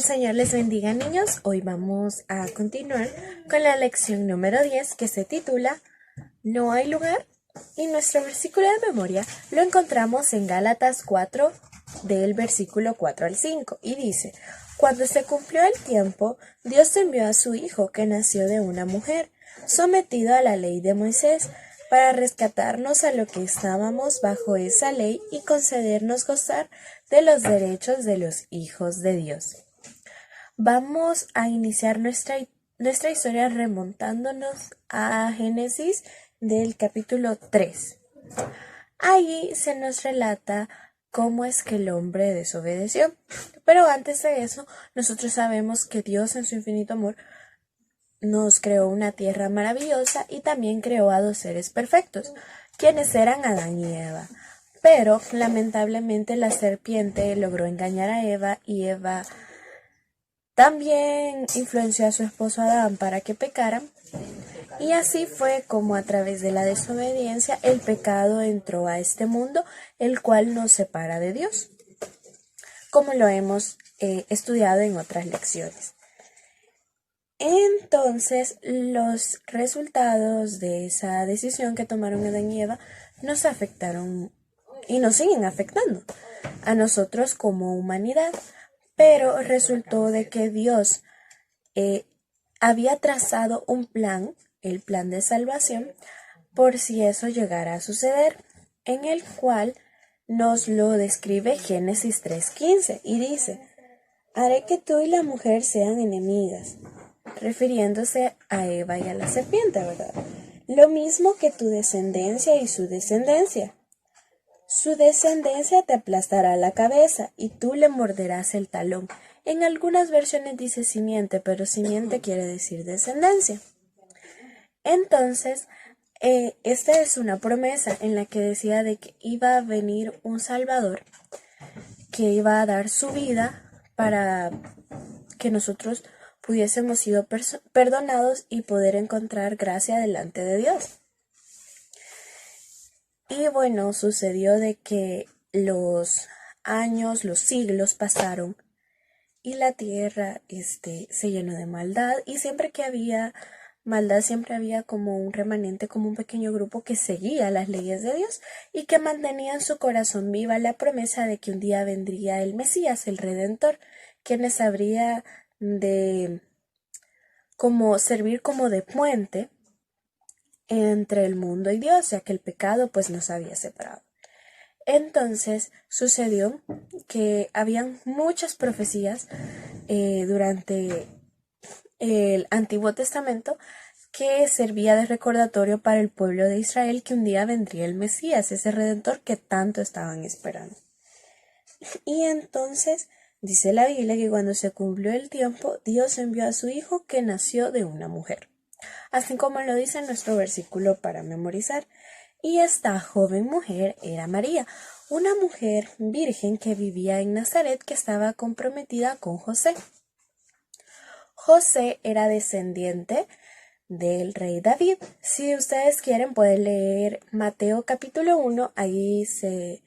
Señor les bendiga, niños. Hoy vamos a continuar con la lección número 10 que se titula No hay lugar, y nuestro versículo de memoria lo encontramos en Gálatas 4 del versículo 4 al 5 y dice: Cuando se cumplió el tiempo, Dios envió a su Hijo, que nació de una mujer, sometido a la ley de Moisés, para rescatarnos a lo que estábamos bajo esa ley y concedernos gozar de los derechos de los hijos de Dios. Vamos a iniciar nuestra historia remontándonos a Génesis del capítulo 3. Allí se nos relata cómo es que el hombre desobedeció. Pero antes de eso, nosotros sabemos que Dios en su infinito amor nos creó una tierra maravillosa y también creó a dos seres perfectos, quienes eran Adán y Eva. Pero lamentablemente la serpiente logró engañar a Eva y Eva también influenció a su esposo Adán para que pecaran. Y así fue como a través de la desobediencia el pecado entró a este mundo, el cual nos separa de Dios, como lo hemos estudiado en otras lecciones. Entonces, los resultados de esa decisión que tomaron Adán y Eva nos afectaron y nos siguen afectando a nosotros como humanidad, pero resultó de que Dios había trazado un plan, el plan de salvación, por si eso llegara a suceder, en el cual nos lo describe Génesis 3:15 y dice: Haré que tú y la mujer sean enemigas, refiriéndose a Eva y a la serpiente, ¿verdad? Lo mismo que tu descendencia y su descendencia. Su descendencia te aplastará la cabeza y tú le morderás el talón. En algunas versiones dice simiente, pero simiente quiere decir descendencia. Entonces, esta es una promesa en la que decía de que iba a venir un Salvador que iba a dar su vida para que nosotros pudiésemos ser perdonados y poder encontrar gracia delante de Dios. Y bueno, sucedió de que los años, los siglos pasaron y la tierra se llenó de maldad, y siempre que había maldad siempre había como un remanente, como un pequeño grupo que seguía las leyes de Dios y que mantenía en su corazón viva la promesa de que un día vendría el Mesías, el Redentor, quienes habría de como servir como de puente entre el mundo y Dios, ya que el pecado pues nos había separado. Entonces sucedió que habían muchas profecías durante el Antiguo Testamento que servía de recordatorio para el pueblo de Israel que un día vendría el Mesías, ese Redentor que tanto estaban esperando. Y entonces dice la Biblia que cuando se cumplió el tiempo, Dios envió a su Hijo, que nació de una mujer, así como lo dice nuestro versículo para memorizar. Y esta joven mujer era María, una mujer virgen que vivía en Nazaret, que estaba comprometida con José. José era descendiente del rey David. Si ustedes quieren pueden leer Mateo capítulo 1, ahí se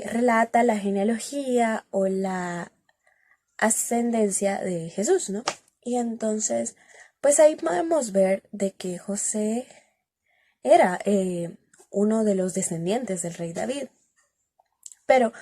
relata la genealogía o la ascendencia de Jesús, ¿no? Y entonces, pues ahí podemos ver de que José era uno de los descendientes del rey David. Pero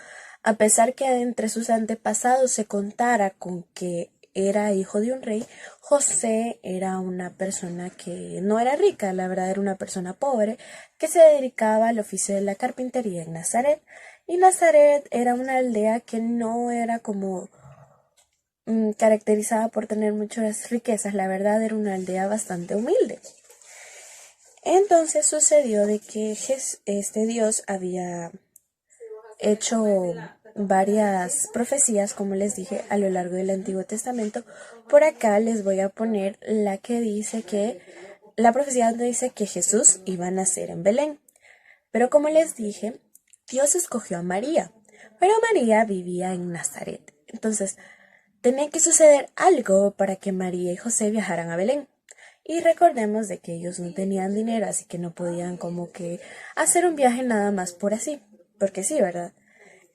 a pesar que entre sus antepasados se contara con que era hijo de un rey, José era una persona que no era rica, la verdad era una persona pobre, que se dedicaba al oficio de la carpintería en Nazaret. Y Nazaret era una aldea que no era como caracterizada por tener muchas riquezas, la verdad era una aldea bastante humilde. Entonces sucedió de que Dios había hecho varias profecías, como les dije, a lo largo del Antiguo Testamento. Por acá les voy a poner la que dice que, la profecía donde dice que Jesús iba a nacer en Belén. Pero como les dije, Dios escogió a María, pero María vivía en Nazaret. Entonces, tenía que suceder algo para que María y José viajaran a Belén. Y recordemos de que ellos no tenían dinero, así que no podían como que hacer un viaje nada más por así, porque sí, ¿verdad?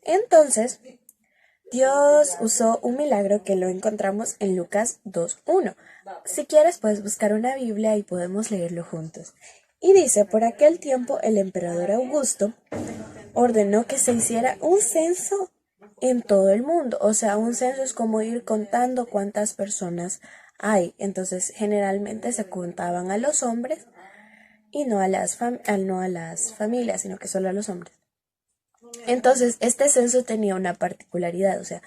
Entonces, Dios usó un milagro que lo encontramos en Lucas 2:1. Si quieres, puedes buscar una Biblia y podemos leerlo juntos. Y dice, por aquel tiempo el emperador Augusto ordenó que se hiciera un censo en todo el mundo. O sea, un censo es como ir contando cuántas personas hay. Entonces, generalmente se contaban a los hombres y no a las familias, sino que solo a los hombres. Entonces, este censo tenía una particularidad, o sea,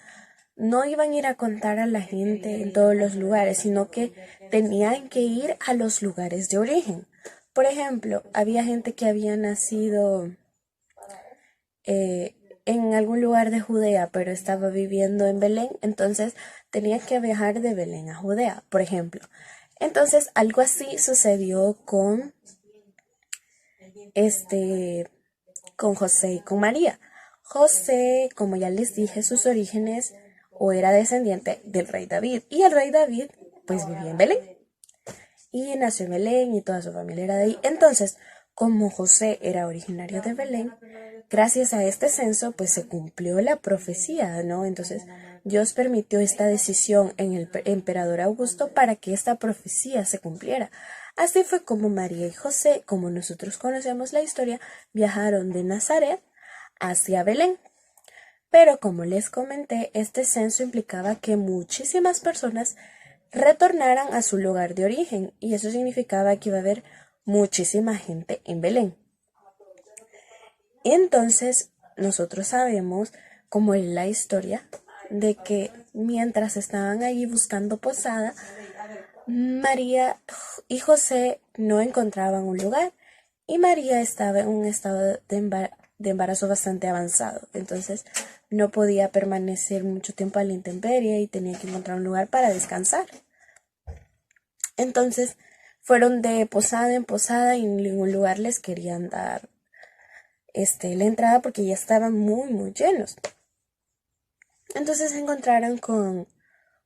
no iban a ir a contar a la gente en todos los lugares, sino que tenían que ir a los lugares de origen. Por ejemplo, había gente que había nacido en algún lugar de Judea, pero estaba viviendo en Belén, entonces tenía que viajar de Belén a Judea, por ejemplo. Entonces, algo así sucedió con José y con María. José, como ya les dije, sus orígenes o era descendiente del rey David, y el rey David pues vivía en Belén y nació en Belén y toda su familia era de ahí. Entonces, como José era originario de Belén, gracias a este censo pues se cumplió la profecía, ¿no? Entonces Dios permitió esta decisión en el emperador Augusto para que esta profecía se cumpliera. Así fue como María y José, como nosotros conocemos la historia, viajaron de Nazaret hacia Belén. Pero como les comenté, este censo implicaba que muchísimas personas retornaran a su lugar de origen y eso significaba que iba a haber muchísima gente en Belén. Entonces, nosotros sabemos, como es la historia, de que mientras estaban allí buscando posada, María y José no encontraban un lugar y María estaba en un estado de embarazo bastante avanzado. Entonces no podía permanecer mucho tiempo a la intemperie y tenía que encontrar un lugar para descansar. Entonces fueron de posada en posada y en ningún lugar les querían dar la entrada porque ya estaban muy llenos. Entonces se encontraron con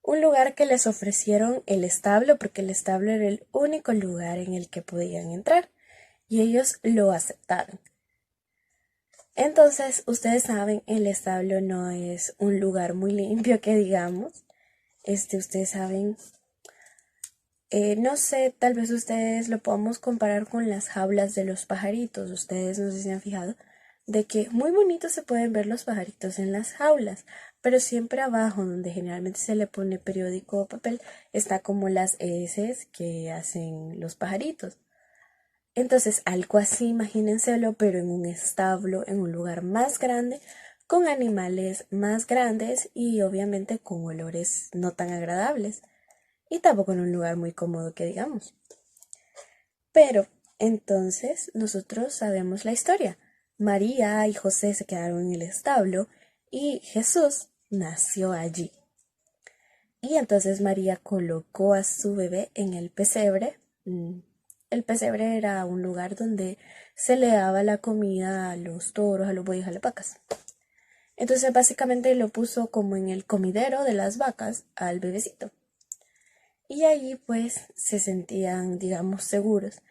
un lugar que les ofrecieron el establo, porque el establo era el único lugar en el que podían entrar, y ellos lo aceptaron. Entonces, ustedes saben, el establo no es un lugar muy limpio que digamos. Ustedes saben, no sé, tal vez ustedes lo podamos comparar con las jaulas de los pajaritos. Ustedes no sé si se han fijado de que muy bonitos se pueden ver los pajaritos en las jaulas, pero siempre abajo, donde generalmente se le pone periódico o papel, está como las heces que hacen los pajaritos. Entonces, algo así, imagínenselo, pero en un establo, en un lugar más grande, con animales más grandes y obviamente con olores no tan agradables. Y tampoco en un lugar muy cómodo que digamos. Pero entonces nosotros sabemos la historia. María y José se quedaron en el establo y Jesús nació allí. Y entonces María colocó a su bebé en el pesebre. El pesebre era un lugar donde se le daba la comida a los toros, a los bueyes, a las vacas. Entonces básicamente lo puso como en el comidero de las vacas al bebecito. Y allí pues se sentían, digamos, seguros.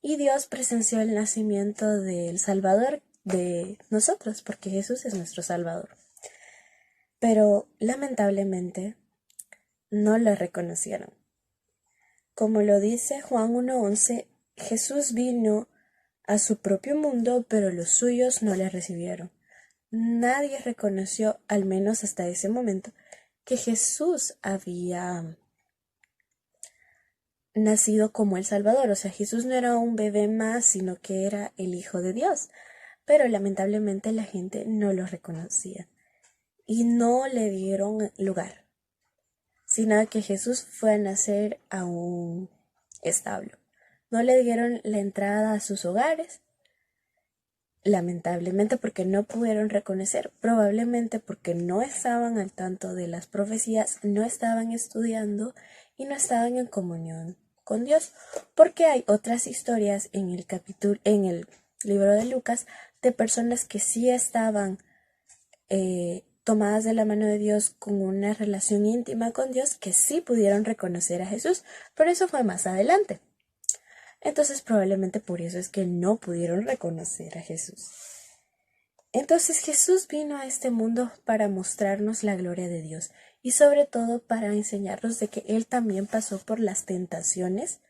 Y Dios presenció el nacimiento del Salvador de nosotros, porque Jesús es nuestro Salvador. Pero lamentablemente no lo reconocieron. Como lo dice Juan 1:11, Jesús vino a su propio mundo, pero los suyos no le recibieron. Nadie reconoció, al menos hasta ese momento, que Jesús había nacido como el Salvador. O sea, Jesús no era un bebé más, sino que era el Hijo de Dios. Pero lamentablemente la gente no lo reconocía y no le dieron lugar, sino que Jesús fue a nacer a un establo. No le dieron la entrada a sus hogares, lamentablemente porque no pudieron reconocer, probablemente porque no estaban al tanto de las profecías, no estaban estudiando y no estaban en comunión con Dios, porque hay otras historias en el libro de Lucas de personas que sí estaban tomadas de la mano de Dios con una relación íntima con Dios, que sí pudieron reconocer a Jesús, pero eso fue más adelante. Entonces probablemente por eso es que no pudieron reconocer a Jesús. Entonces Jesús vino a este mundo para mostrarnos la gloria de Dios y sobre todo para enseñarnos de que Él también pasó por las tentaciones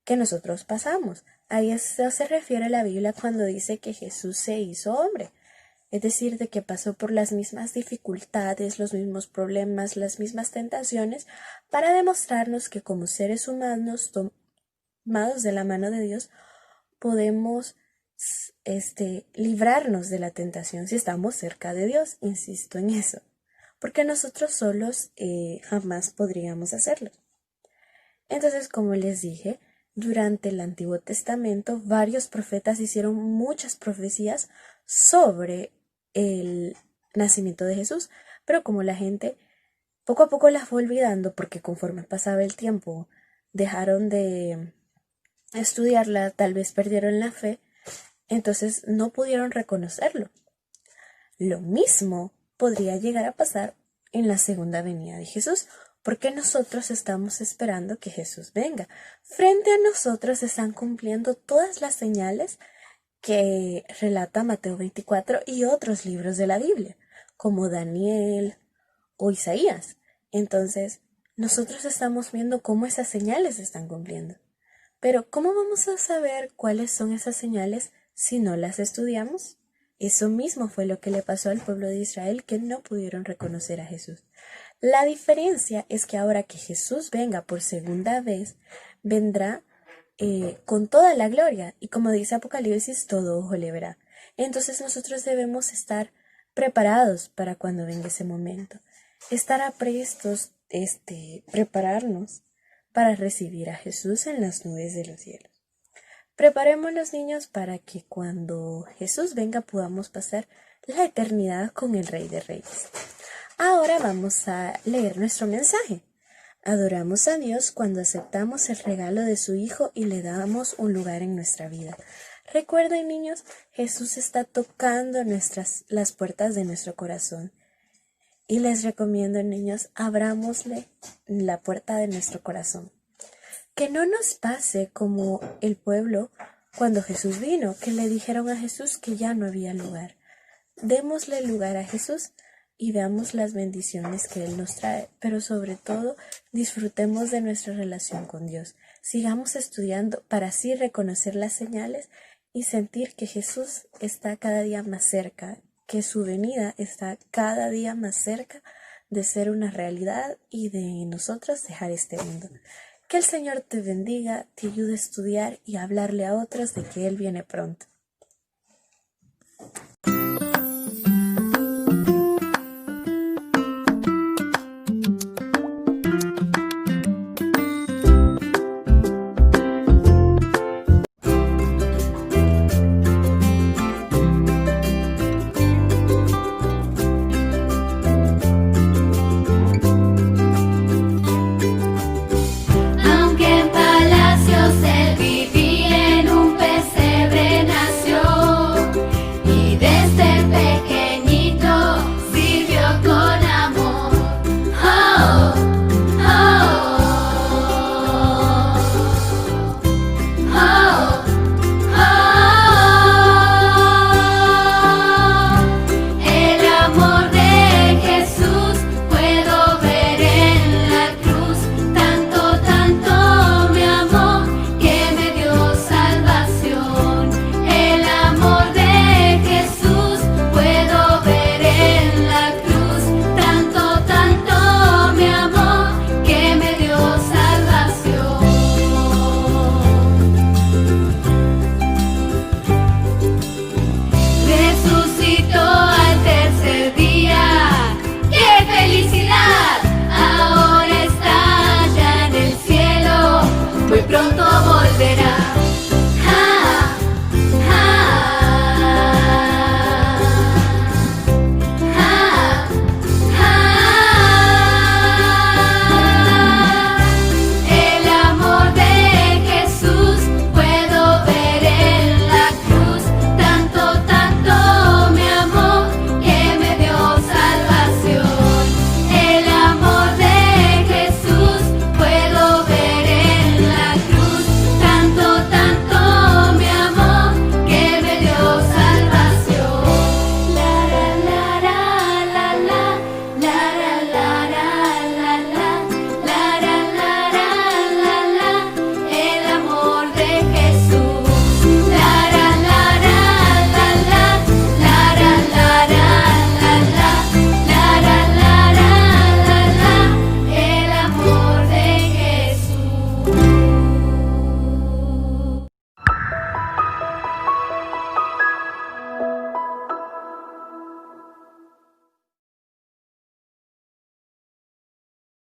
que nosotros pasamos. A eso se refiere la Biblia cuando dice que Jesús se hizo hombre. Es decir, de que pasó por las mismas dificultades, los mismos problemas, las mismas tentaciones, para demostrarnos que como seres humanos tomados de la mano de Dios, podemos librarnos de la tentación si estamos cerca de Dios. Insisto en eso, porque nosotros solos jamás podríamos hacerlo. Entonces, como les dije, durante el Antiguo Testamento varios profetas hicieron muchas profecías sobre el nacimiento de Jesús, pero como la gente poco a poco las fue olvidando porque conforme pasaba el tiempo dejaron de estudiarla, tal vez perdieron la fe, entonces no pudieron reconocerlo. Lo mismo podría llegar a pasar en la segunda venida de Jesús, porque nosotros estamos esperando que Jesús venga. Frente a nosotros se están cumpliendo todas las señales que relata Mateo 24 y otros libros de la Biblia, como Daniel o Isaías. Entonces, nosotros estamos viendo cómo esas señales se están cumpliendo. Pero, ¿cómo vamos a saber cuáles son esas señales si no las estudiamos? Eso mismo fue lo que le pasó al pueblo de Israel, que no pudieron reconocer a Jesús. La diferencia es que ahora que Jesús venga por segunda vez, vendrá con toda la gloria, y como dice Apocalipsis, todo ojo le verá. Entonces nosotros debemos estar preparados para cuando venga ese momento, estar aprestos, prepararnos para recibir a Jesús en las nubes de los cielos. Preparemos los niños para que cuando Jesús venga podamos pasar la eternidad con el Rey de Reyes. Ahora vamos a leer nuestro mensaje. Adoramos a Dios cuando aceptamos el regalo de su Hijo y le damos un lugar en nuestra vida. Recuerden, niños, Jesús está tocando las puertas de nuestro corazón. Y les recomiendo, niños, abrámosle la puerta de nuestro corazón. Que no nos pase como el pueblo cuando Jesús vino, que le dijeron a Jesús que ya no había lugar. Démosle lugar a Jesús y veamos las bendiciones que Él nos trae, pero sobre todo disfrutemos de nuestra relación con Dios. Sigamos estudiando para así reconocer las señales y sentir que Jesús está cada día más cerca, que su venida está cada día más cerca de ser una realidad y de nosotros dejar este mundo. Que el Señor te bendiga, te ayude a estudiar y a hablarle a otros de que Él viene pronto.